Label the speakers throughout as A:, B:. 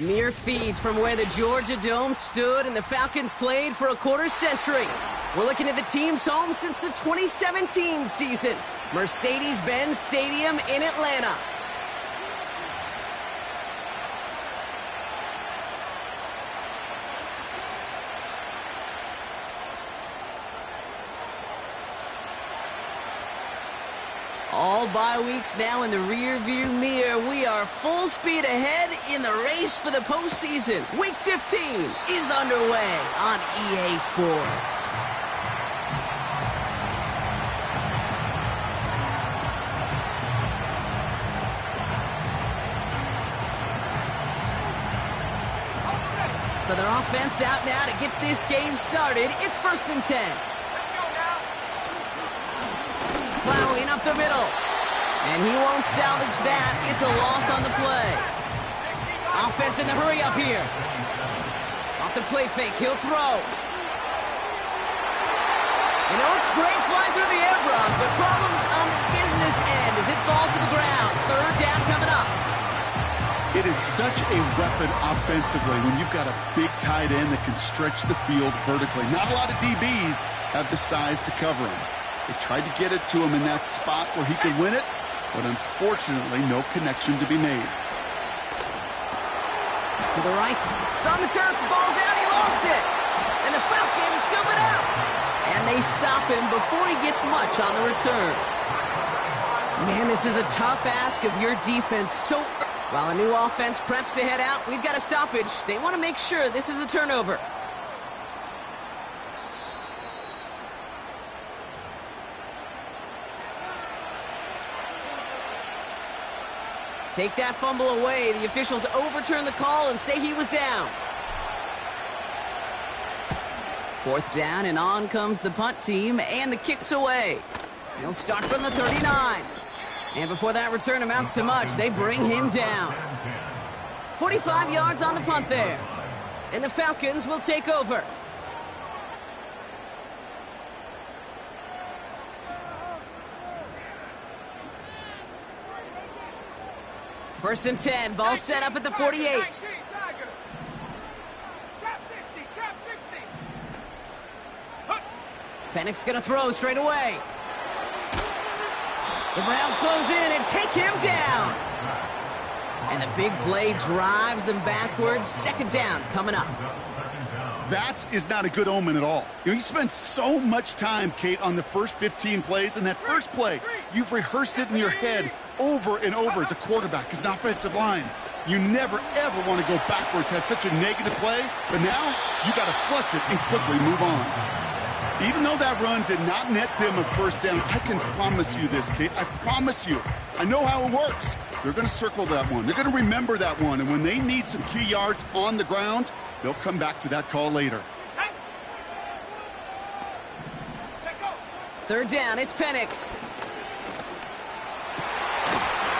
A: Mere feet from where the Georgia Dome stood and the Falcons played for a quarter century. We're looking at the team's home since the 2017 season, Mercedes-Benz Stadium in Atlanta. All bye weeks now in the rear-view mirror. We are full speed ahead in the race for the postseason. Week 15 is underway on EA Sports. So their offense out now to get this game started. It's 1st and 10. Plowing up the middle. And he won't salvage that. It's a loss on the play. Offense in the hurry up here. Off the play fake. He'll throw. You know, it's great flying through the air, Brock, but problems on the business end as it falls to the ground. 3rd down coming up.
B: It is such a weapon offensively when you've got a big tight end that can stretch the field vertically. Not a lot of DBs have the size to cover him. They tried to get it to him in that spot where he could win it, but unfortunately, no connection to be made.
A: To the right. It's on the turf. The ball's out. He lost it. And the Falcons scoop it up. And they stop him before he gets much on the return. Man, this is a tough ask of your defense. While a new offense preps to head out, we've got a stoppage. They want to make sure this is a turnover. Take that fumble away. The officials overturn the call and say he was down. 4th down, and on comes the punt team, and the kick's away. He'll start from the 39. And before that return amounts to much, they bring him down. 45 yards on the punt there. And the Falcons will take over. First and 10, ball set up at the 48. Pennick's gonna throw straight away. The Browns close in and take him down. And the big play drives them backwards. 2nd down coming up.
B: That is not a good omen at all. You spend so much time, Kate, on the first 15 plays, and that first play, you've rehearsed it in your head over and over as a quarterback, as an offensive line. You never, ever want to go backwards, have such a negative play, but now you got to flush it and quickly move on. Even though that run did not net them a 1st down, I can promise you this, Kate. I promise you. I know how it works. They're going to circle that one. They're going to remember that one, and when they need some key yards on the ground, they'll come back to that call later.
A: 3rd down, it's Penix.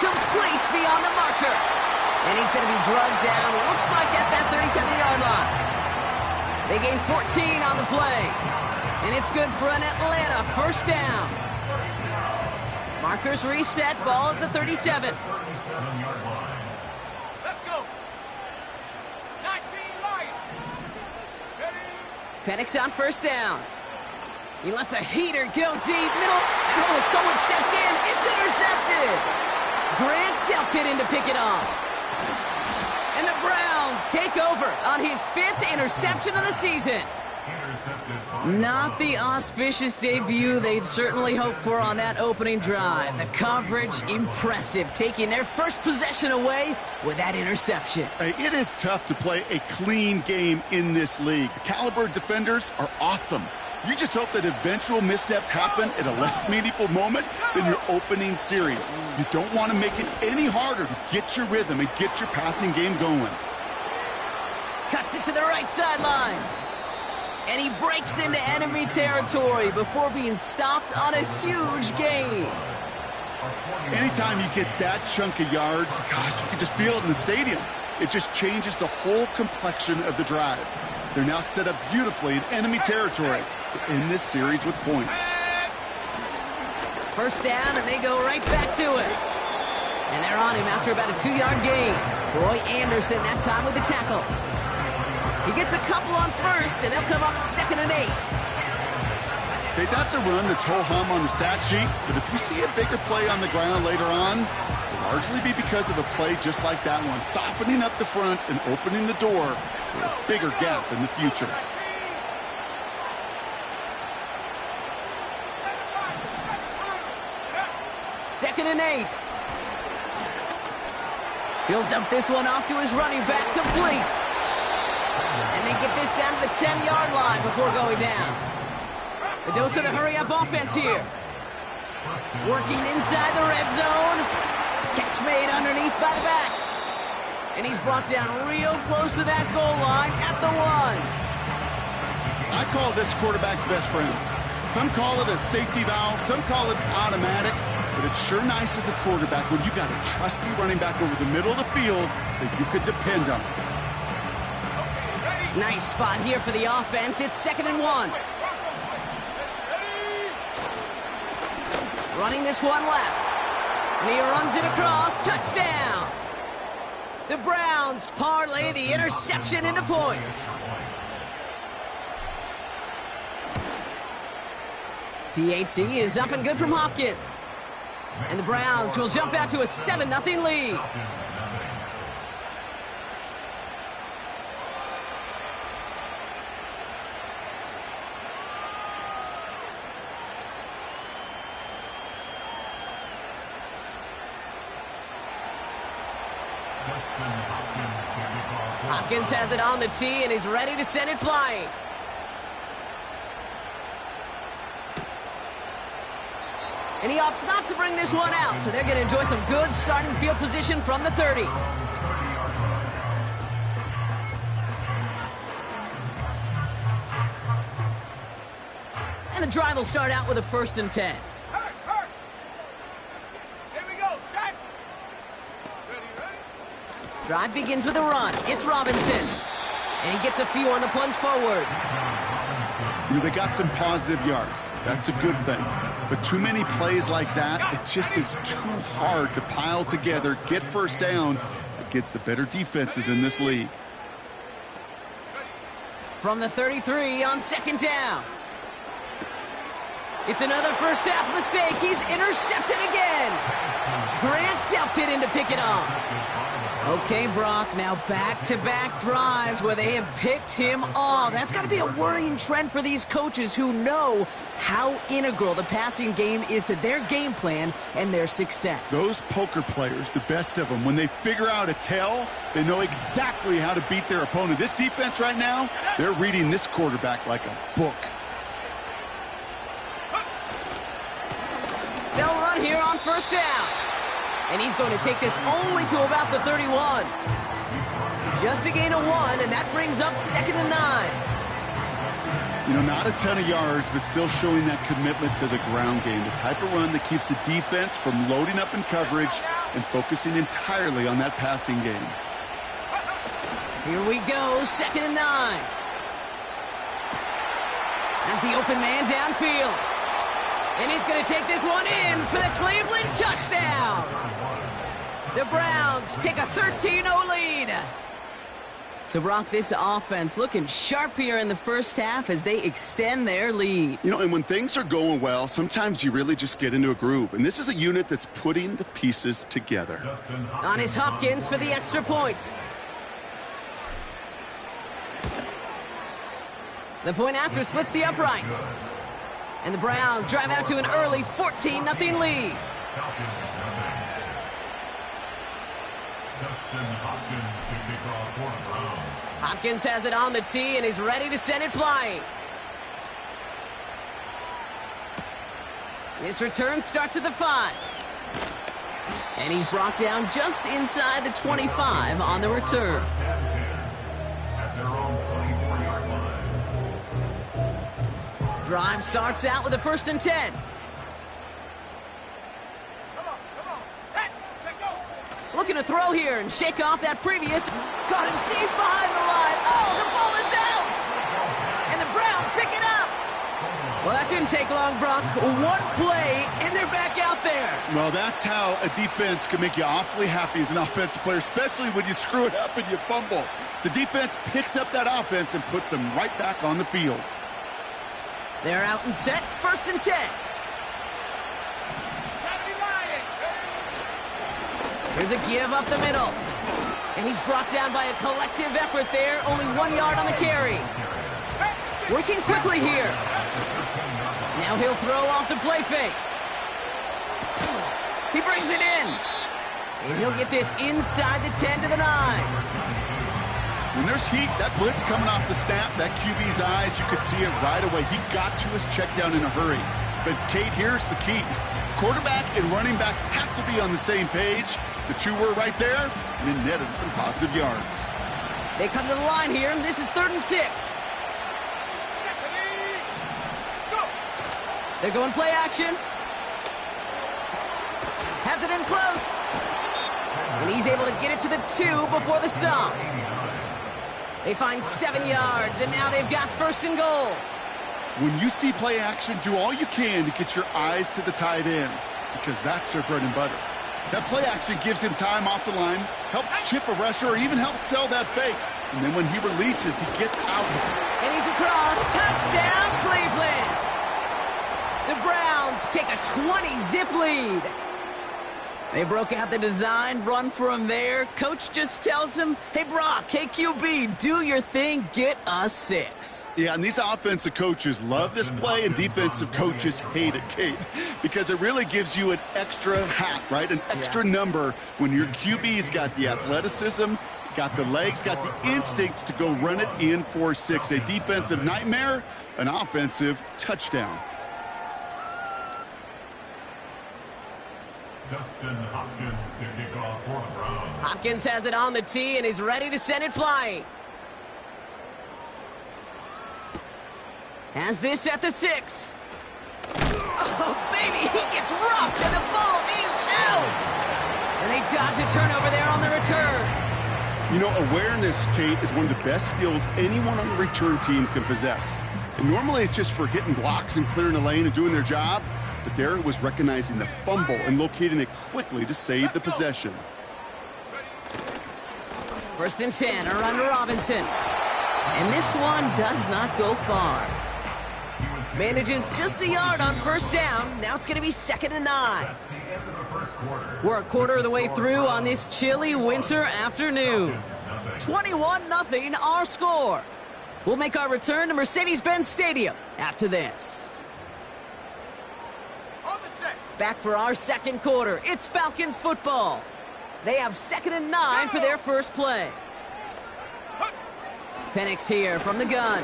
A: Complete beyond the marker. And he's going to be drugged down, looks like at that 37-yard line. They gain 14 on the play. And it's good for an Atlanta 1st down. Markers reset, ball at the 37.
C: Let's go. 19 Lions.
A: Penix on 1st down. He lets a heater go deep, middle, and oh, someone stepped in. It's intercepted. Grant Delpit in to pick it off. And the Browns take over on his 5th interception of the season. Not the auspicious debut they'd certainly hoped for on that opening drive. The coverage, impressive, taking their first possession away with that interception.
B: It is tough to play a clean game in this league. The caliber defenders are awesome. You just hope that eventual missteps happen at a less meaningful moment than your opening series. You don't want to make it any harder to get your rhythm and get your passing game going.
A: Cuts it to the right sideline. And he breaks into enemy territory before being stopped on a huge gain.
B: Anytime you get that chunk of yards, gosh, you can just feel it in the stadium. It just changes the whole complexion of the drive. They're now set up beautifully in enemy territory to end this series with points.
A: 1st down, and they go right back to it. And they're on him after about a 2-yard gain. Troy Anderson that time with the tackle. He gets a couple on first, and they'll come up 2nd and 8.
B: Okay, that's a run that's ho-hum on the stat sheet, but if you see a bigger play on the ground later on, it'll largely be because of a play just like that one, softening up the front and opening the door for a bigger gap in the future.
A: Second and 8. He'll dump this one off to his running back, complete. And they get this down to the 10-yard line before going down. The dose of the hurry-up offense here. Working inside the red zone. Catch made underneath by the back. And he's brought down real close to that goal line at the 1.
B: I call this quarterback's best friend. Some call it a safety valve, some call it automatic, but it's sure nice as a quarterback when you got a trusty running back over the middle of the field that you could depend on.
A: Nice spot here for the offense. It's 2nd and 1. Running this one left. And he runs it across. Touchdown! The Browns parlay the interception into points. PAT is up and good from Hopkins. And the Browns will jump out to a 7-0 lead. Hopkins has it on the tee and is ready to send it flying. And he opts not to bring this one out, so they're going to enjoy some good starting field position from the 30. And the drive will start out with a 1st and 10.
C: Here we go, set. Ready.
A: Drive begins with a run. It's Robinson. And he gets a few on the plunge forward.
B: You know, they got some positive yards. That's a good thing. But too many plays like that, it just is too hard to pile together, get first downs against the better defenses in this league.
A: From the 33 on 2nd down. It's another first half mistake. He's intercepted again. Grant Delpit in to pick it off. Okay, Brock, now back-to-back drives where they have picked him off. That's got to be a worrying trend for these coaches who know how integral the passing game is to their game plan and their success.
B: Those poker players, the best of them, when they figure out a tell, they know exactly how to beat their opponent. This defense right now, they're reading this quarterback like a book.
A: They'll run here on 1st down. And he's going to take this only to about the 31. Just a gain of 1, and that brings up 2nd and 9.
B: You know, not a ton of yards, but still showing that commitment to the ground game. The type of run that keeps the defense from loading up in coverage and focusing entirely on that passing game.
A: Here we go, 2nd and 9. As the open man downfield. And he's going to take this one in for the Cleveland touchdown. The Browns take a 13-0 lead. So, Brock, this offense looking sharp here in the first half as they extend their lead.
B: You know, and when things are going well, sometimes you really just get into a groove. And this is a unit that's putting the pieces together.
A: On is Hopkins for the extra point. The point after splits the uprights. And the Browns drive out to an early 14-0 lead. Hopkins has it on the tee and is ready to send it flying. This return starts at the 5. And he's brought down just inside the 25 on the return. Drive starts out with a 1st and 10.
C: Come on, set, go.
A: Looking to throw here and shake off that previous. Caught him deep behind the line. Oh, the ball is out! And the Browns pick it up! Well, that didn't take long, Brock. One play, and they're back out there.
B: Well, that's how a defense can make you awfully happy as an offensive player, especially when you screw it up and you fumble. The defense picks up that offense and puts them right back on the field.
A: They're out and set, 1st and 10. Here's a give up the middle. And he's brought down by a collective effort there. Only 1 yard on the carry. Working quickly here. Now he'll throw off the play fake. He brings it in. And he'll get this inside the 10 to the 9.
B: When there's heat, that blitz coming off the snap, that QB's eyes, you could see it right away. He got to his check down in a hurry. But, Kate, here's the key. Quarterback and running back have to be on the same page. The two were right there, and it netted some positive yards.
A: They come to the line here, and this is 3rd and 6. They're going play action. Has it in close. And he's able to get it to the 2 before the stop. They find 7 yards, and now they've got 1st and goal.
B: When you see play action, do all you can to get your eyes to the tight end, because that's their bread and butter. That play action gives him time off the line, helps chip a rusher, or even helps sell that fake. And then when he releases, he gets out.
A: And he's across. Touchdown, Cleveland! The Browns take a 20-zip lead. They broke out the design, run for him there. Coach just tells him, hey, Brock, hey, QB, do your thing, get us 6.
B: Yeah, and these offensive coaches love this play, and defensive coaches hate it, Kate, because it really gives you an extra hat, right? An extra number when your QB's got the athleticism, got the legs, got the instincts to go run it in for 6. A defensive nightmare, an offensive touchdown.
D: Justin Hopkins to kick off 4th round.
A: Hopkins has it on the tee and is ready to send it flying. Has this at the 6. Oh, baby, he gets rocked and the ball is out. And they dodge a turnover there on the return.
B: You know, awareness, Kate, is one of the best skills anyone on the return team can possess. And normally it's just for hitting blocks and clearing the lane and doing their job. But there it was recognizing the fumble and locating it quickly to save the possession.
A: 1st and 10, a run to Robinson. And this one does not go far. Manages just a yard on 1st down. Now it's going to be 2nd and 9. We're a quarter of the way through on this chilly winter afternoon. 21-0 our score. We'll make our return to Mercedes-Benz Stadium after this. Back for our 2nd quarter. It's Falcons football. They have 2nd and 9 for their first play. Penix here from the gun.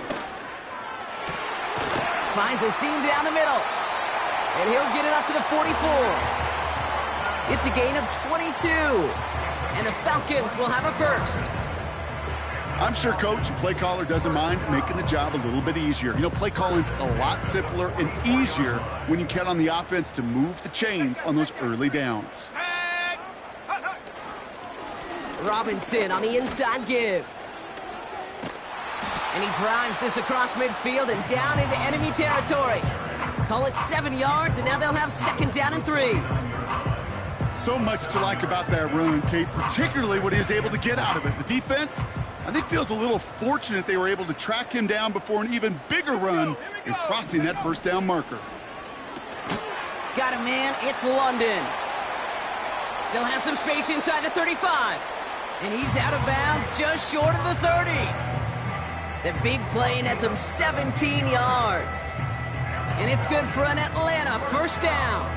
A: Finds a seam down the middle. And he'll get it up to the 44. It's a gain of 22. And the Falcons will have a 1st.
B: I'm sure Coach, play caller, doesn't mind making the job a little bit easier. You know, play calling's a lot simpler and easier when you count on the offense to move the chains on those early downs.
A: Robinson on the inside give. And he drives this across midfield and down into enemy territory. Call it 7 yards, and now they'll have 2nd down and 3.
B: So much to like about that run, Kate, particularly what he was able to get out of it. The defense, I think, feels a little fortunate they were able to track him down before an even bigger run and crossing that 1st down marker.
A: Got him, man. It's London. Still has some space inside the 35. And he's out of bounds just short of the 30. The big play nets him 17 yards. And it's good for an Atlanta 1st down.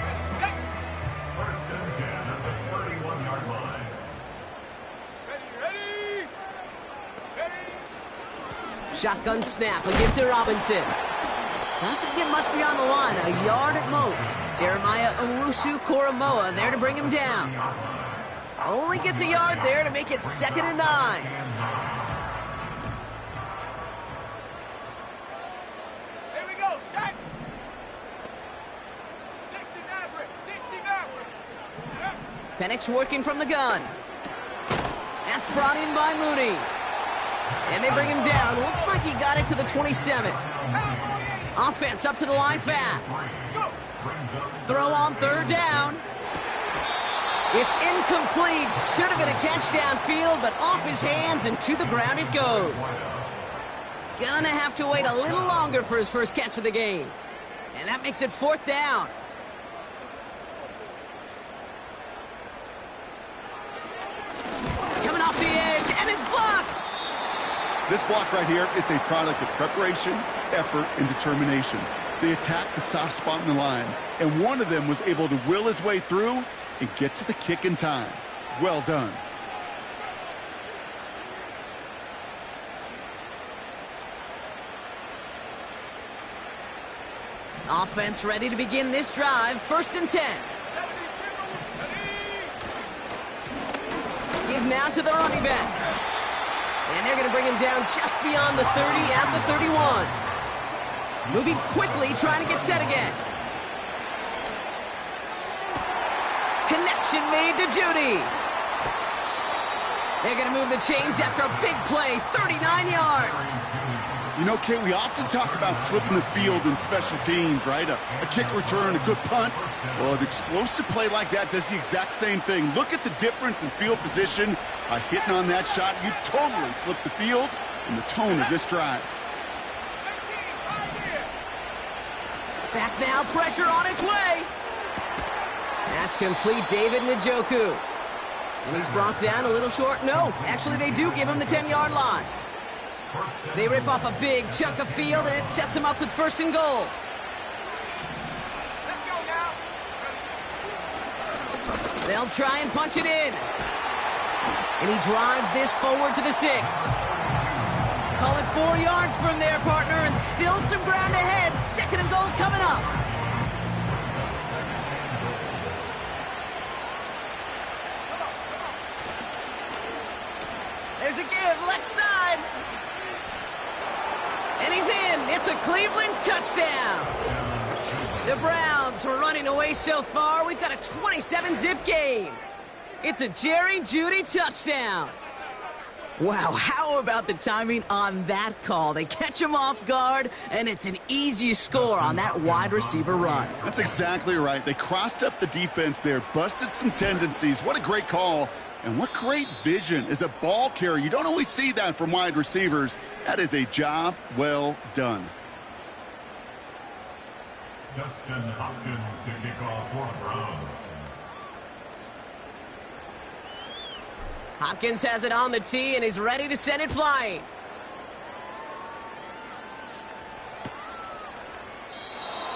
A: Shotgun snap, a give to Robinson. Doesn't get much beyond the line, a yard at most. Jeremiah Owusu-Koramoah there to bring him down. Only gets a yard there to make it 2nd and 9.
C: Here we go, set. 69 bricks, 69 bricks.
A: Penix working from the gun. That's brought in by Mooney. And they bring him down. Looks like he got it to the 27. Offense up to the line fast. Throw on third down. It's incomplete. Should have been a catch downfield, but off his hands and to the ground it goes. Gonna have to wait a little longer for his first catch of the game. And that makes it fourth down. Coming off the edge, and it's blocked.
B: This block right here, it's a product of preparation, effort, and determination. They attacked the soft spot in the line, and one of them was able to will his way through and get to the kick in time. Well done.
A: Offense ready to begin this drive. 1st and 10. Give now to the running back. And they're going to bring him down just beyond the 30 at the 31. Moving quickly, trying to get set again. Connection made to Judy. They're going to move the chains after a big play, 39 yards.
B: You know, Kate, we often talk about flipping the field in special teams, right? A kick return, a good punt. Well, an explosive play like that does the exact same thing. Look at the difference in field position. By hitting on that shot, you've totally flipped the field and the tone of this drive.
A: Back now, pressure on its way. That's complete, David Njoku. And he's brought down a little short. No, actually they do give him the 10-yard line. They rip off a big chunk of field, and it sets him up with 1st and goal.
C: Let's go now.
A: They'll try and punch it in. And he drives this forward to the 6. Call it 4 yards from there, partner, and still some ground ahead. 2nd and goal coming up. There's a give, left side. And he's in. It's a Cleveland touchdown. The Browns were running away so far. We've got a 27-zip game. It's a Jerry Jeudy touchdown. Wow, how about the timing on that call? They catch him off guard, and it's an easy score on that wide receiver run.
B: That's exactly right. They crossed up the defense there, busted some tendencies. What a great call. And what great vision as a ball carrier. You don't always see that from wide receivers. That is a job well done.
D: Justin Hopkins to kick off for the Browns.
A: Hopkins has it on the tee and is ready to send it flying.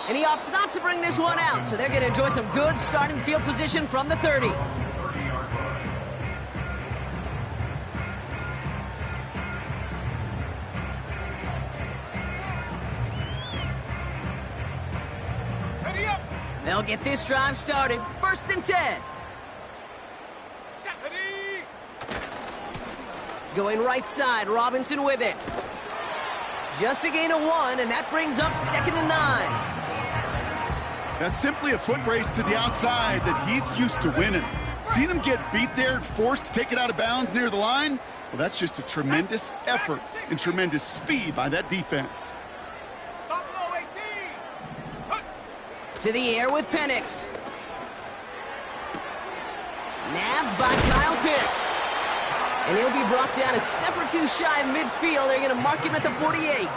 A: And he opts not to bring this one out, so they're going to enjoy some good starting field position from the 30. They'll get this drive started. 1st and 10. Going right side, Robinson with it. Just a gain of 1, and that brings up 2nd and 9.
B: That's simply a foot race to the outside that he's used to winning. Seen him get beat there, forced to take it out of bounds near the line? Well, that's just a tremendous effort and tremendous speed by that defense.
A: To the air with Penix. Nabbed by Kyle Pitts. And he'll be brought down a step or two shy of midfield. They're going to mark him at the 48.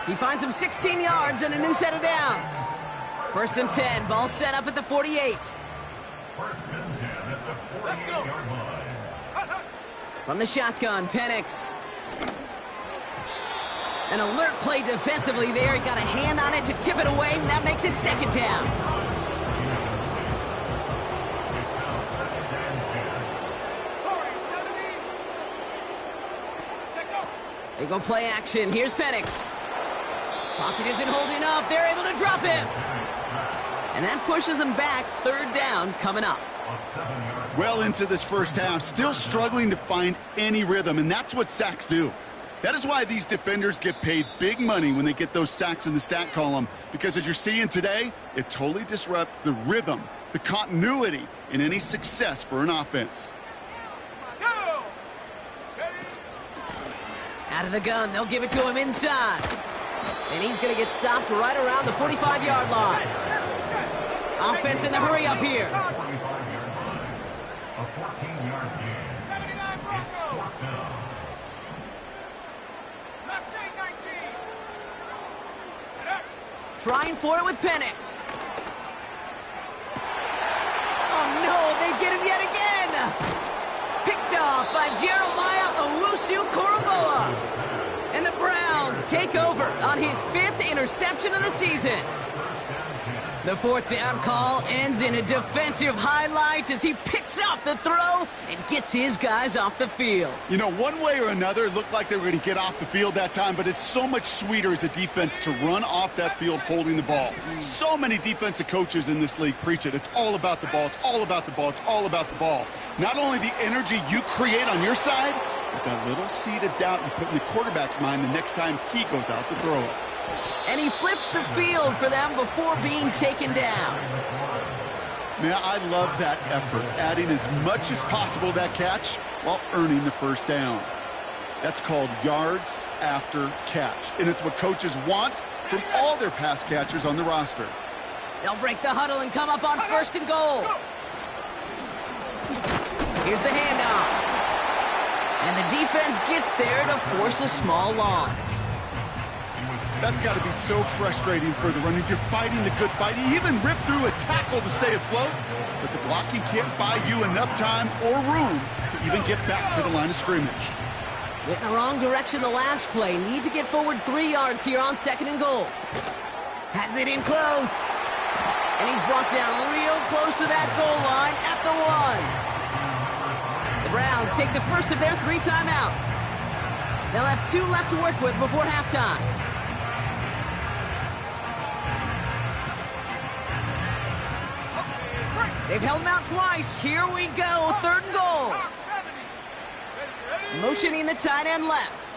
A: He finds him 16 yards and a new set of downs. 1st and 10, ball set up at the 48.
C: Let's go.
A: From the shotgun, Penix. An alert play defensively there. He got a hand on it to tip it away, and that makes it 2nd down. They go play action. Here's Penix. Pocket isn't holding up. They're able to drop him. And that pushes them back. 3rd down coming up.
B: Well into this first half, still struggling to find any rhythm, and that's what sacks do. That is why these defenders get paid big money when they get those sacks in the stat column, because as you're seeing today, it totally disrupts the rhythm, the continuity in any success for an offense.
A: Out of the gun, they'll give it to him inside. And he's going to get stopped right around the 45-yard line. Offense in the hurry up here.
D: 45-yard line. A 14-yard gain.
C: 79
D: It's
C: Broncos.
D: fourth down.
C: Last name 19.
A: Trying for it with Penix. Oh, no, they get him yet again. Picked off by Jeremiah Owusu-Koramoah. And the Browns take over on his 5th interception of the season. The 4th down call ends in a defensive highlight as he picks up the throw and gets his guys off the field.
B: You know, one way or another, it looked like they were going to get off the field that time, but it's so much sweeter as a defense to run off that field holding the ball. So many defensive coaches in this league preach it. It's all about the ball. It's all about the ball. It's all about the ball. Not only the energy you create on your side, but that little seed of doubt you put in the quarterback's mind the next time he goes out to throw it.
A: And he flips the field for them before being taken down.
B: Man, I love that effort, adding as much as possible to that catch while earning the first down. That's called yards after catch, and it's what coaches want from all their pass catchers on the roster.
A: They'll break the huddle and come up on 1st and goal. Here's the handoff. And the defense gets there to force a small loss.
B: That's got to be so frustrating for the runner. You're fighting the good fight. You even rip through a tackle to stay afloat, but the blocking can't buy you enough time or room to even get back to the line of scrimmage.
A: Went in the wrong direction the last play. Need to get forward 3 yards here on 2nd and goal. Has it in close. And he's brought down real close to that goal line at the 1. The Browns take the first of their 3 timeouts. They'll have 2 left to work with before halftime. They've held him out twice. Here we go, 3rd and goal. Motioning the tight end left.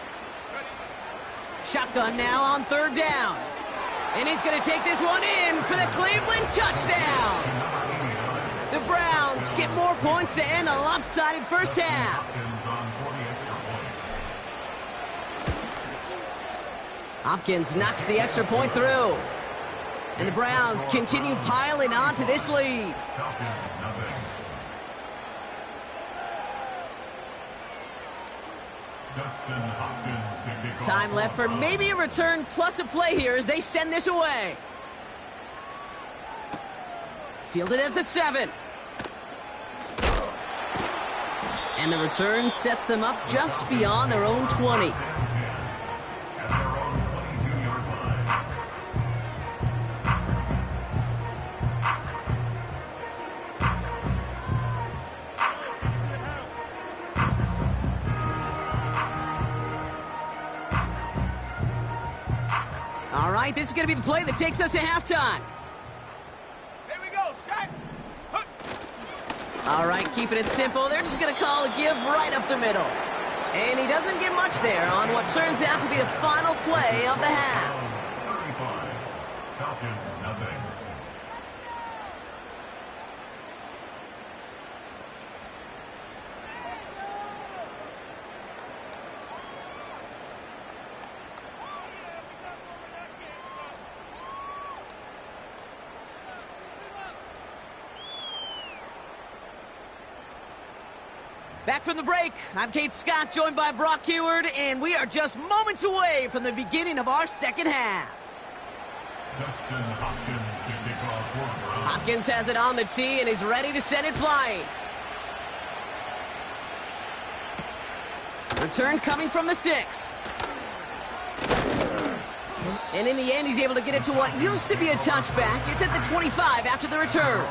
A: Shotgun now on 3rd down. And he's going to take this one in for the Cleveland touchdown. The Browns get more points to end a lopsided first half. Hopkins knocks the extra point through. And the Browns continue piling on to this lead. Time left for maybe a return plus a play here as they send this away. Fielded at the 7. And the return sets them up just beyond their own 20. All right, this is going to be the play that takes us to halftime.
C: Here we go, set.
A: All right, keeping it simple. They're just going to call a give right up the middle. And he doesn't get much there on what turns out to be the final play of the half.
D: 35. Falcons, nothing.
A: Back from the break, I'm Kate Scott, joined by Brock Heward, and we are just moments away from the beginning of our second half.
D: Justin Hopkins to kick off fourth round.
A: Hopkins has it on the tee and is ready to send it flying. Return coming from the 6. And in the end, he's able to get it to what used to be a touchback. It's at the 25 after the return.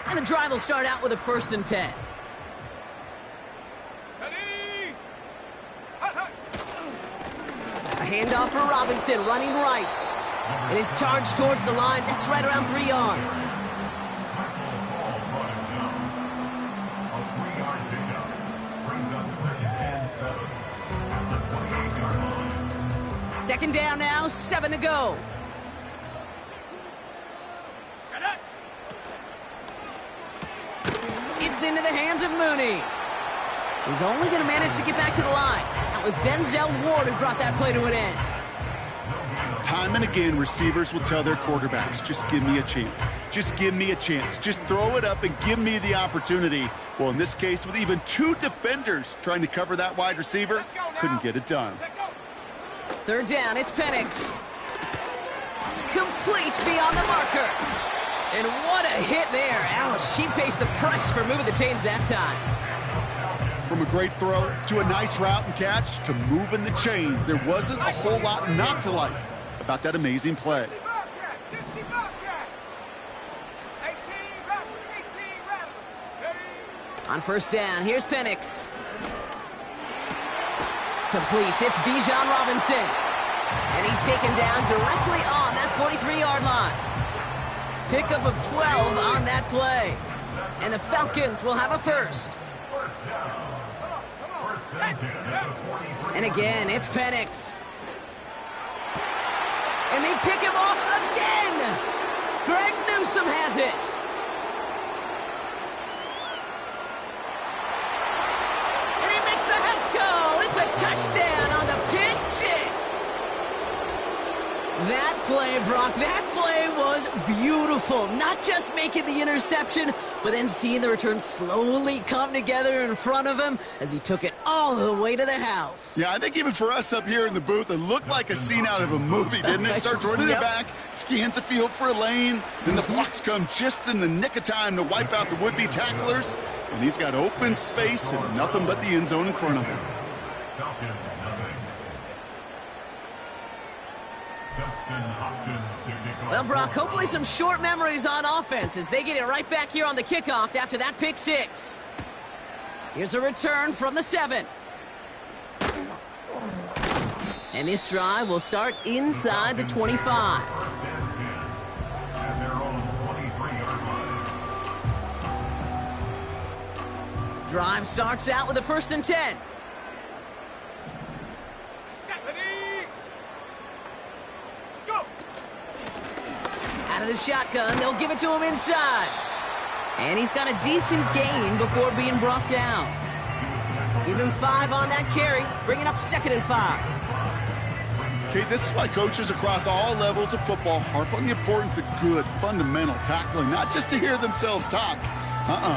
A: And the drive will start out with a 1st and 10. A handoff for Robinson, running right. And his charge towards the line, that's right around 3 yards. Second down now, 7 to go. It's into the hands of Mooney. He's only going to manage to get back to the line. That was Denzel Ward who brought that play to an end.
B: Time and again, receivers will tell their quarterbacks, just give me a chance. Just give me a chance. Just throw it up and give me the opportunity. Well, in this case, with even two defenders trying to cover that wide receiver, couldn't get it done.
A: Third down, it's Penix. Complete beyond the marker. And what a hit there. Ouch, she pays the price for moving the chains that time.
B: From a great throw to a nice route and catch to moving the chains, there wasn't a whole lot not to like about that amazing play.
C: 60 Bobcat. 18 Rattler.
A: On first down, here's Penix. Completes, it's Bijan Robinson. And he's taken down directly on that 43-yard line. Pickup of 12 on that play. And the Falcons will have a first. And again, it's Penix. And they pick him off again. Greg Newsome has it. And he makes the Hex go. It's a touchdown on the pick six. That play, Brock, that play was beautiful. Not just making the interception, but then seeing the return slowly come together in front of him as he took it all the way to the house.
B: Yeah, I think even for us up here in the booth, it looked like a scene out of a movie, didn't it? Starts running it back, scans the field for a lane, then the blocks come just in the nick of time to wipe out the would-be tacklers, and he's got open space and nothing but the end zone in front of him.
A: Well, Brock, hopefully some short memories on offense as they get it right back here on the kickoff after that pick six. Here's a return from the 7. And this drive will start inside the 25. Drive starts out with a 1st and 10. Out of the shotgun, they'll give it to him inside. And he's got a decent gain before being brought down. Give him 5 on that carry, bringing up 2nd and 5.
B: Okay, this is why coaches across all levels of football harp on the importance of good, fundamental tackling, not just to hear themselves talk.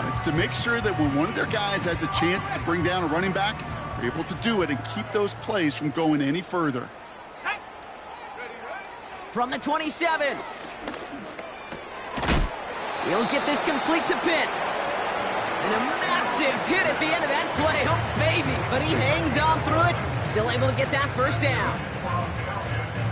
B: It's to make sure that when one of their guys has a chance to bring down a running back, they're able to do it and keep those plays from going any further.
A: From the 27. He'll get this complete to Pitts. And a massive hit at the end of that play. Oh, baby. But he hangs on through it. Still able to get that 1st down.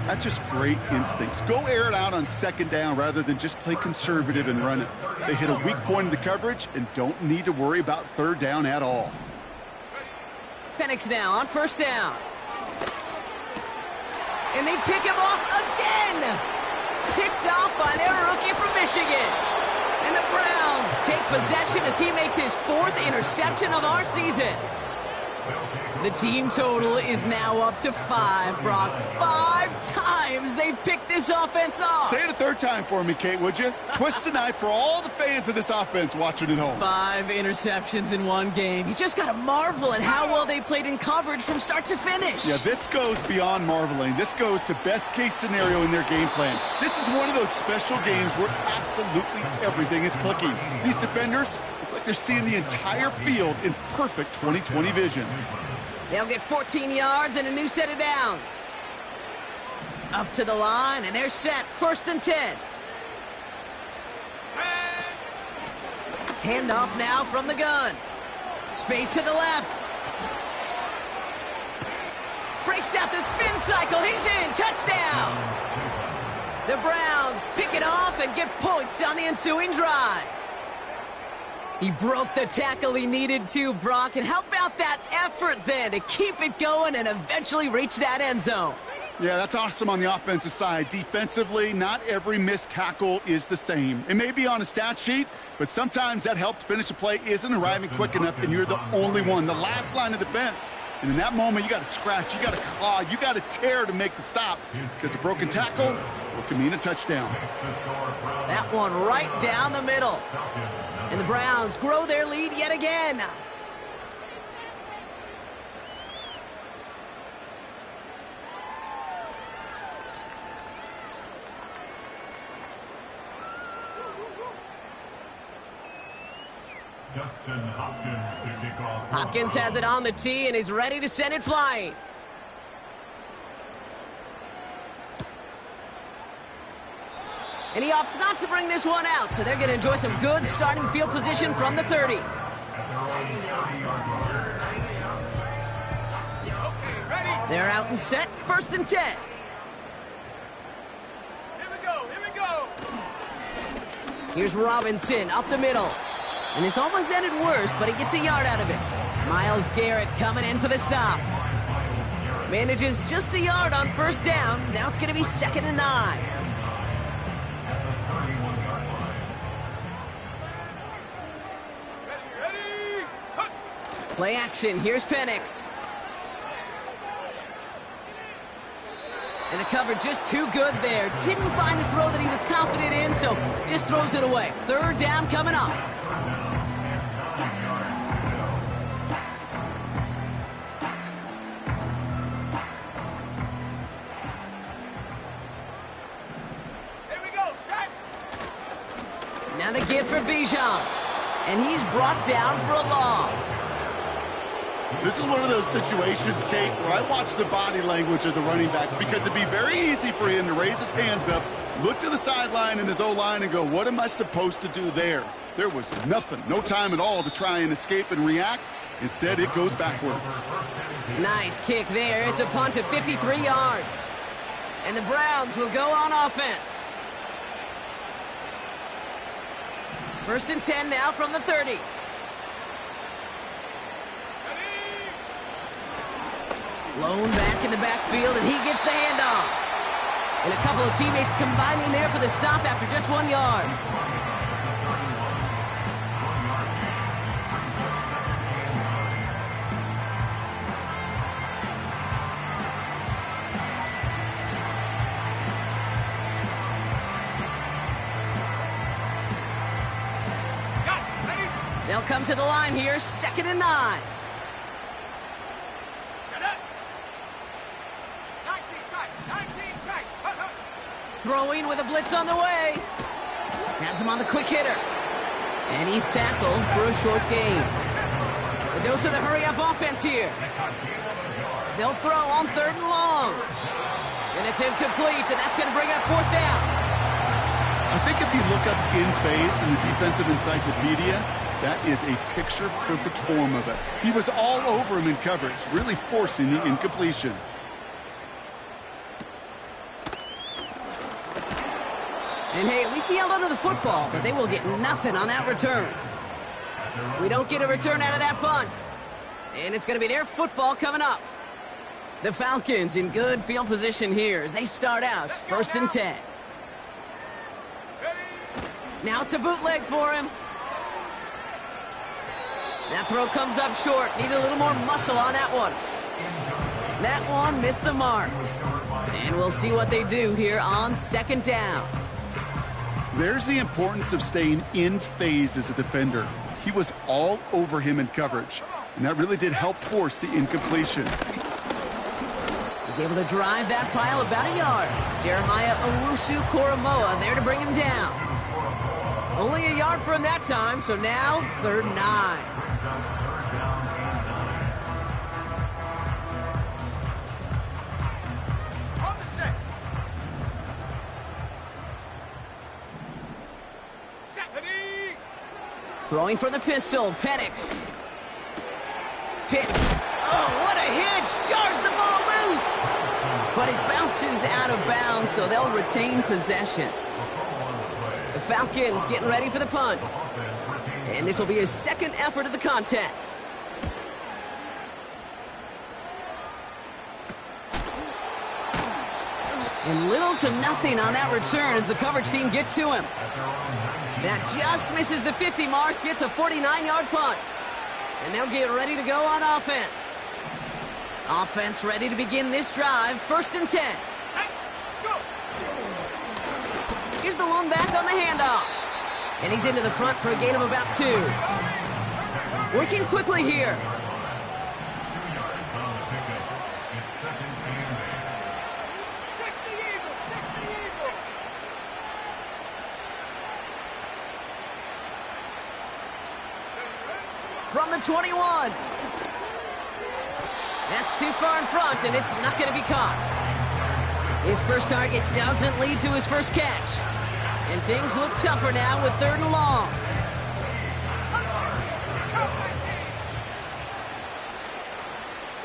B: That's just great instincts. Go air it out on 2nd down rather than just play conservative and run it. They hit a weak point in the coverage and don't need to worry about 3rd down at all.
A: Penix now on 1st down. And they pick him off again. Picked off by their rookie from Michigan. And the Browns take possession as he makes his 4th interception of our season. The team total is now up to 5, Brock. 5 times they've picked this offense off.
B: Say it a 3rd time for me, Kate, would you? Twist the knife for all the fans of this offense watching at home.
A: 5 interceptions in one game. You just got to marvel at how well they played in coverage from start to finish.
B: Yeah, this goes beyond marveling. This goes to best-case scenario in their game plan. This is one of those special games where absolutely everything is clicking. These defenders, it's like they're seeing the entire field in perfect 20/20 vision.
A: They'll get 14 yards and a new set of downs. Up to the line, and they're set. 1st and 10. Handoff now from the gun. Space to the left. Breaks out the spin cycle. He's in. Touchdown. The Browns pick it off and get points on the ensuing drive. He broke the tackle he needed to, Brock, and how about that effort then to keep it going and eventually reach that end zone?
B: Yeah, that's awesome on the offensive side. Defensively, not every missed tackle is the same. It may be on a stat sheet, but sometimes that help to finish a play isn't arriving quick enough, and you're the only one, the last line of defense. And in that moment, you got to scratch, you got to claw, you got to tear to make the stop, because a broken tackle can mean a touchdown.
A: That one right down the middle. And the Browns grow their lead yet again.
D: Justin Hopkins to kick off.
A: Hopkins has it on the tee and is ready to send it flying. And he opts not to bring this one out, so they're going to enjoy some good starting field position from the 30. They're out and set, 1st and 10.
C: Here we go, here we go.
A: Here's Robinson up the middle. And this almost ended worse, but he gets a yard out of it. Myles Garrett coming in for the stop. Manages just a yard on 1st down. Now it's going to be 2nd and 9.
C: Ready, hut.
A: Play action, here's Penix. And the cover just too good there. Didn't find the throw that he was confident in, so just throws it away. 3rd down coming up.
C: Here we go, set.
A: Now the give for Bijan. And he's brought down for a loss.
B: This is one of those situations, Kate, where I watch the body language of the running back because it'd be very easy for him to raise his hands up, look to the sideline in his O-line and go, what am I supposed to do there? There was nothing, no time at all to try and escape and react. Instead, it goes backwards.
A: Nice kick there. It's a punt of 53 yards. And the Browns will go on offense. 1st and 10 now from the 30. Lone back in the backfield, and he gets the handoff. And a couple of teammates combining there for the stop after just 1 yard.
C: Got it, ready.
A: They'll come to the line here, 2nd and 9.
C: Get it. 19 tight, 19 tight. Hut, hut.
A: Throwing with a blitz on the way. Has him on the quick hitter. And he's tackled for a short gain. A dose of the hurry-up offense here. They'll throw on 3rd and long. And it's incomplete, and that's going to bring up 4th down.
B: I think if you look up in phase in the defensive encyclopedia, that is a picture-perfect form of it. He was all over him in coverage, really forcing the incompletion.
A: And hey, at least he held onto the football, but they will get nothing on that return. We don't get a return out of that punt. And it's going to be their football coming up. The Falcons in good field position here as they start out 1st and 10. Now it's a bootleg for him. That throw comes up short. Need a little more muscle on that one. That one missed the mark. And we'll see what they do here on 2nd down.
B: There's the importance of staying in phase as a defender. He was all over him in coverage, and that really did help force the incompletion.
A: He's able to drive that pile about a yard. Jeremiah Owusu-Koramoah there to bring him down. Only a yard for him that time, so now 3rd and 9.
C: On the set. Set, ready.
A: Throwing from the pistol, Penix. Oh, what a hit! Jars the ball loose! But it bounces out of bounds, so they'll retain possession. The Falcons getting ready for the punt. And this will be his 2nd effort of the contest. And little to nothing on that return as the coverage team gets to him. That just misses the 50 mark, gets a 49-yard punt. And they'll get ready to go on offense. Offense ready to begin this drive, 1st and 10.
C: Set, go.
A: Here's the lone back on the handoff. And he's into the front for a gain of about 2. Working quickly here.
C: 60 Eagles, 60 Eagles.
A: from the 21. That's too far in front, and it's not going to be caught. His first target doesn't lead to his first catch. And things look tougher now with 3rd and long.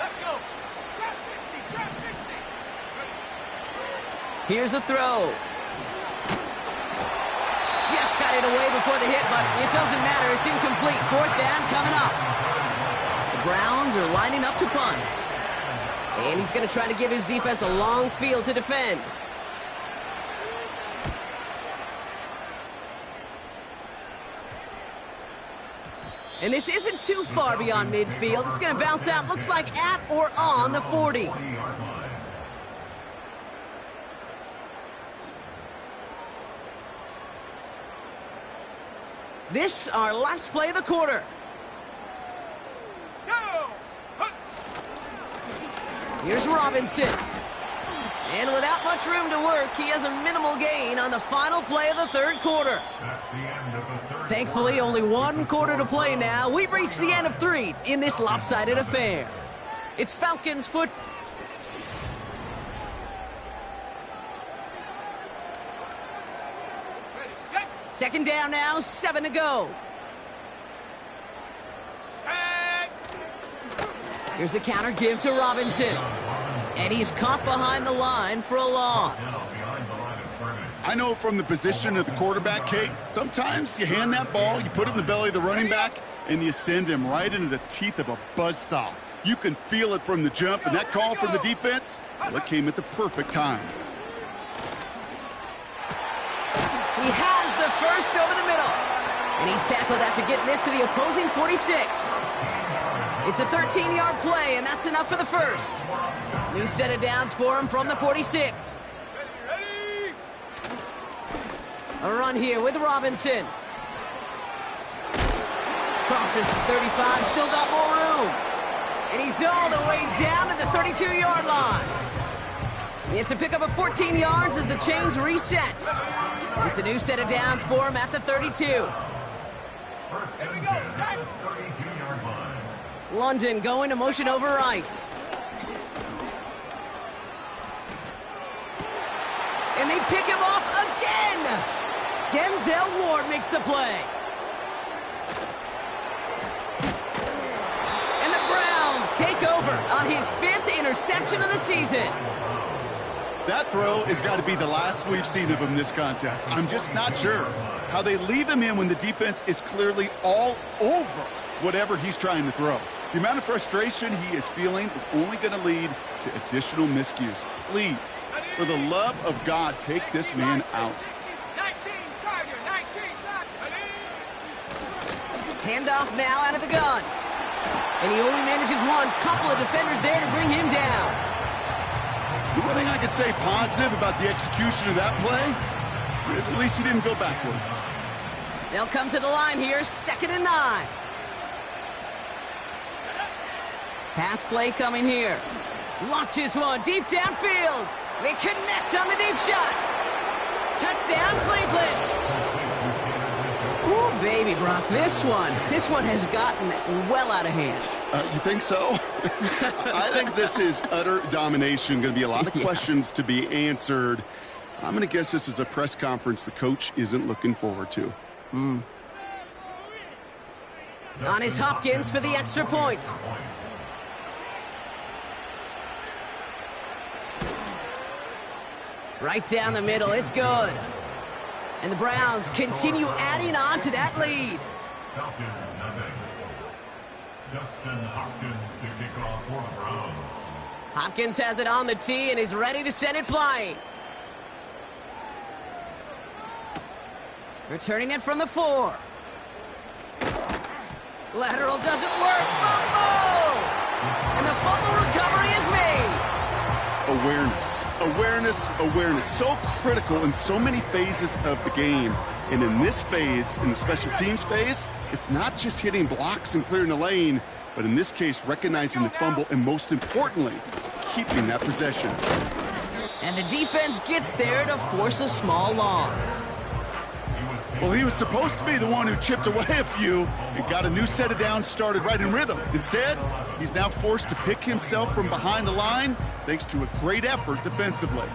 C: Let's go. Trap 60, trap 60.
A: Here's a throw. Just got it away before the hit, but it doesn't matter. It's incomplete. 4th down coming up. The Browns are lining up to punt. And he's going to try to give his defense a long field to defend. And this isn't too far beyond midfield. It's going to bounce out, looks like at or on the 40. This our last play of the quarter.
C: Go.
A: Here's Robinson. And without much room to work, he has a minimal gain on the final play of the 3rd quarter.
D: That's the end of the third
A: Thankfully,
D: quarter.
A: only 1 quarter to play now. We've reached the end of 3 in this lopsided affair. It's Falcons foot.
C: Ready, set,
A: 2nd down now, 7 to go.
C: set.
A: Here's a counter give to Robinson. And he's caught behind the line for a loss.
D: Behind the line of scrimmage.
B: I know from the position of the quarterback, Kate, sometimes you hand that ball, you put it in the belly of the running back, and you send him right into the teeth of a buzzsaw. You can feel it from the jump, and that call from the defense, well, it came at the perfect time.
A: He has the first over the middle. And he's tackled after getting this to the opposing 46. It's a 13-yard play, and that's enough for the first. New set of downs for him from the 46.
C: Ready.
A: A run here with Robinson. Crosses the 35, still got more room. And he's all the way down to the 32-yard line. It's a pickup of 14 yards as the chains reset. It's a new set of downs for him at the 32.
D: First and 10 at the 32-yard line.
A: London going to motion over right. And they pick him off again. Denzel Ward makes the play. And the Browns take over on his 5th interception of the season.
B: That throw has got to be the last we've seen of him this contest. I'm just not sure how they leave him in when the defense is clearly all over whatever he's trying to throw. The amount of frustration he is feeling is only going to lead to additional miscues. Please, for the love of God, take this man out.
C: 19 Tiger, 19 Tiger. Ready.
A: Handoff now out of the gun. And he only manages one. Couple of defenders there to bring him down.
B: The one thing I could say positive about the execution of that play is at least he didn't go backwards.
A: They'll come to the line here, 2nd and 9. Pass play coming here. Launches one deep downfield. They connect on the deep shot. Touchdown, Cleveland. Ooh, baby, Brock, this one has gotten well out of hand.
B: You think so? I think this is utter domination. Going to be a lot of questions to be answered. I'm going to guess this is a press conference the coach isn't looking forward to.
A: On his Hopkins for the extra point. Right down the middle, it's good. And the Browns continue adding on to that lead.
D: Falcons, nothing. Justin Hopkins to kick off for the Browns.
A: Hopkins has it on the tee and is ready to send it flying. Returning it from the 4. Lateral doesn't work. Fumble! And the fumble recovery is made.
B: Awareness. So critical in so many phases of the game. And in this phase, in the special teams phase, it's not just hitting blocks and clearing the lane, but in this case, recognizing the fumble and most importantly, keeping that possession.
A: And the defense gets there to force a small loss.
D: He was
B: Well, he was supposed to be the one who chipped away a few and got a new set of downs started right in rhythm. Instead, he's now forced to pick himself from behind the line thanks to a great effort defensively.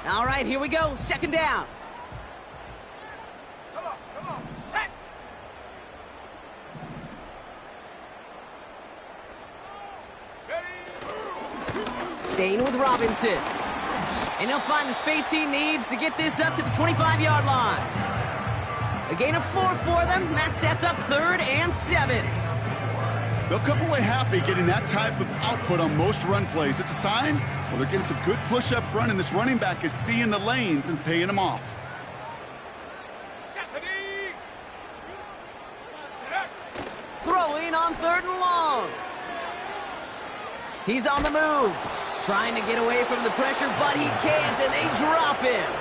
A: All right, here we go. Second down.
C: Come on, set. Ready.
A: Staying with Robinson. And he'll find the space he needs to get this up to the 25-yard line. A gain of 4 for them. That sets up 3rd and 7.
B: They'll come away happy getting that type of output on most run plays. It's a sign, well, they're getting some good push up front, and this running back is seeing the lanes and paying them off.
A: Throwing on 3rd and long. He's on the move. Trying to get away from the pressure, but he can't, and they drop him.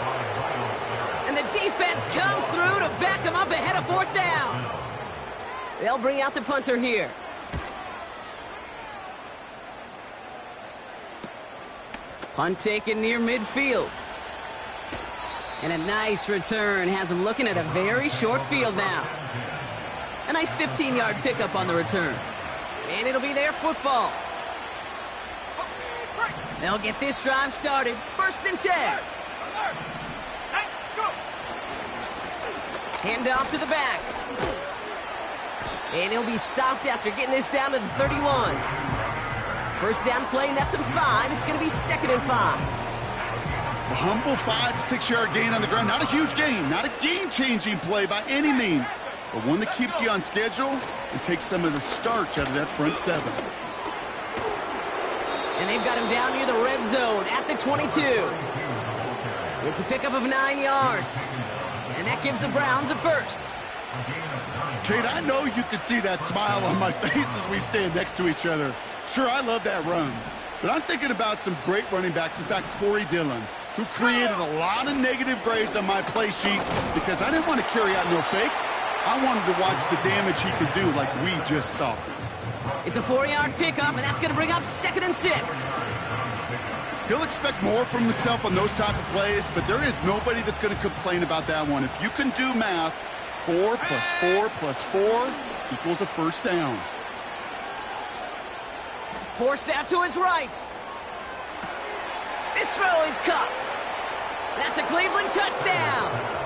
A: And the defense comes through to back him up ahead of 4th down. They'll bring out the punter here. Punt taken near midfield. And a nice return has him looking at a very short field now. A nice 15-yard pickup on the return. And it'll be their football. They'll get this drive started. 1st and 10. Hand off to the back. And he'll be stopped after getting this down to the 31. First down play nets him 5. It's going to be 2nd and 5.
B: A humble 5 to 6 yard gain on the ground. Not a huge gain, not a game-changing play by any means, but one that keeps you on schedule and takes some of the starch out of that front 7.
A: And they've got him down near the red zone at the 22. It's a pickup of 9 yards. And that gives the Browns a first.
B: Kate, I know you can see that smile on my face as we stand next to each other. Sure, I love that run. But I'm thinking about some great running backs. In fact, Corey Dillon, who created a lot of negative grades on my play sheet because I didn't want to carry out no fake. I wanted to watch the damage he could do like we just saw.
A: It's a 4-yard pickup, and that's going to bring up 2nd and 6.
B: He'll expect more from himself on those type of plays, but there is nobody that's going to complain about that one. If you can do math, 4 plus 4 plus 4 equals a first down.
A: Forced out to his right. This throw is caught. That's a Cleveland touchdown.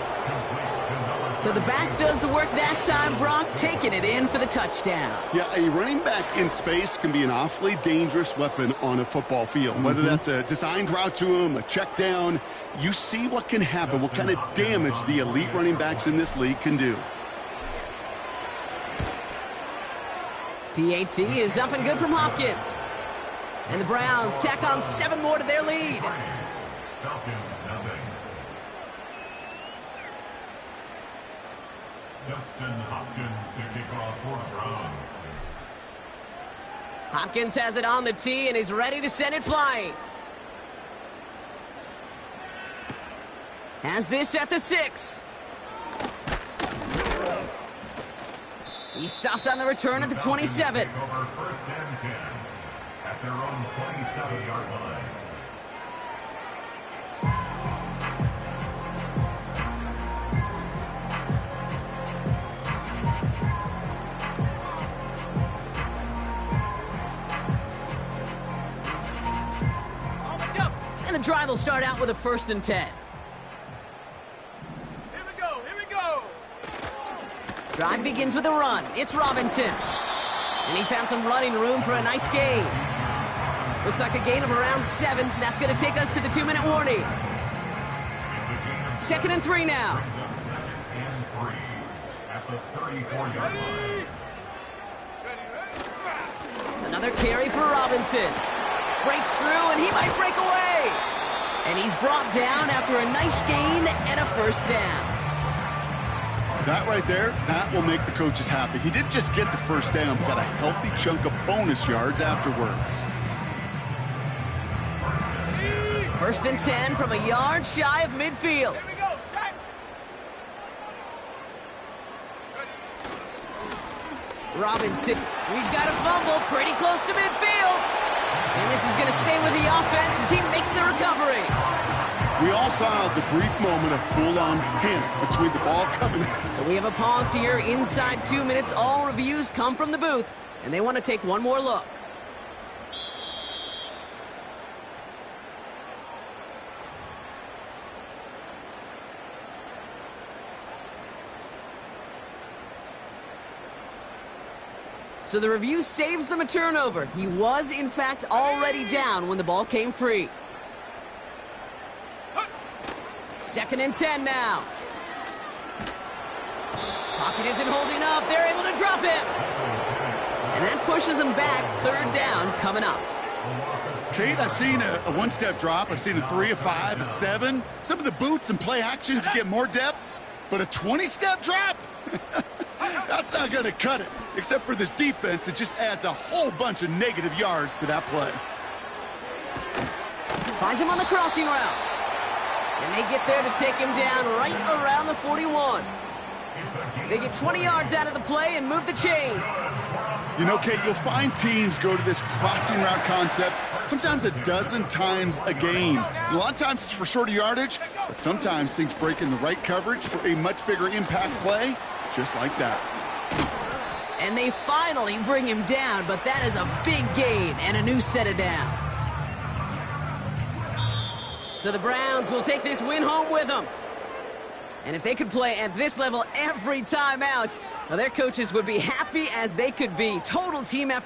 A: So the back does the work that time, Brock, taking it in for the touchdown.
B: Yeah, a running back in space can be an awfully dangerous weapon on a football field. Whether that's a designed route to him, a check down, you see what can happen, what kind of damage the elite running backs in this league can do.
A: PAT is up and good from Hopkins. And the Browns tack on 7 more to their lead.
D: Falcons nothing. Justin Hopkins to kick off for the Browns.
A: Hopkins has it on the tee and is ready to send it flying. Has this at the 6. He's stopped on the return at the 27.
D: Over 1st and 10 at their own 27-yard line.
A: And the drive will start out with a 1st and 10.
C: Here we go.
A: Drive begins with a run. It's Robinson. And he found some running room for a nice gain. Looks like a gain of around 7. That's going to take us to the 2-minute warning. 2nd and 3 now.
D: 2nd and 3 at the 34-yard line.
A: Another carry for Robinson. Breaks through, and he might break away. And he's brought down after a nice gain and a 1st down.
B: That right there, that will make the coaches happy. He didn't just get the 1st down, but got a healthy chunk of bonus yards afterwards.
A: 1st and 10 from a yard shy of midfield.
C: Here we go, set.
A: Robinson, we've got a fumble pretty close to midfield. And this is going to stay with the offense as he makes the recovery.
B: We all saw the brief moment of full-on panic between the ball coming in.
A: So we have a pause here inside 2 minutes. All reviews come from the booth, and they want to take one more look. So the review saves them a turnover. He was, in fact, already down when the ball came free. 2nd and 10 now. Pocket isn't holding up. They're able to drop him. And that pushes them back. 3rd down coming up.
B: Kate, I've seen a one-step drop. I've seen a 3, a 5, a 7. Some of the boots and play actions get more depth, but a 20-step drop? That's not going to cut it. Except for this defense, it just adds a whole bunch of negative yards to that play.
A: Finds him on the crossing route. And they get there to take him down right around the 41. They get 20 yards out of the play and move the chains.
B: You know, Kate, you'll find teams go to this crossing route concept sometimes a dozen times a game. And a lot of times it's for shorter yardage, but sometimes things break in the right coverage for a much bigger impact play, just like that.
A: And they finally bring him down, but that is a big gain and a new set of downs. So the Browns will take this win home with them. And if they could play at this level every time out, well, their coaches would be happy as they could be. Total team effort.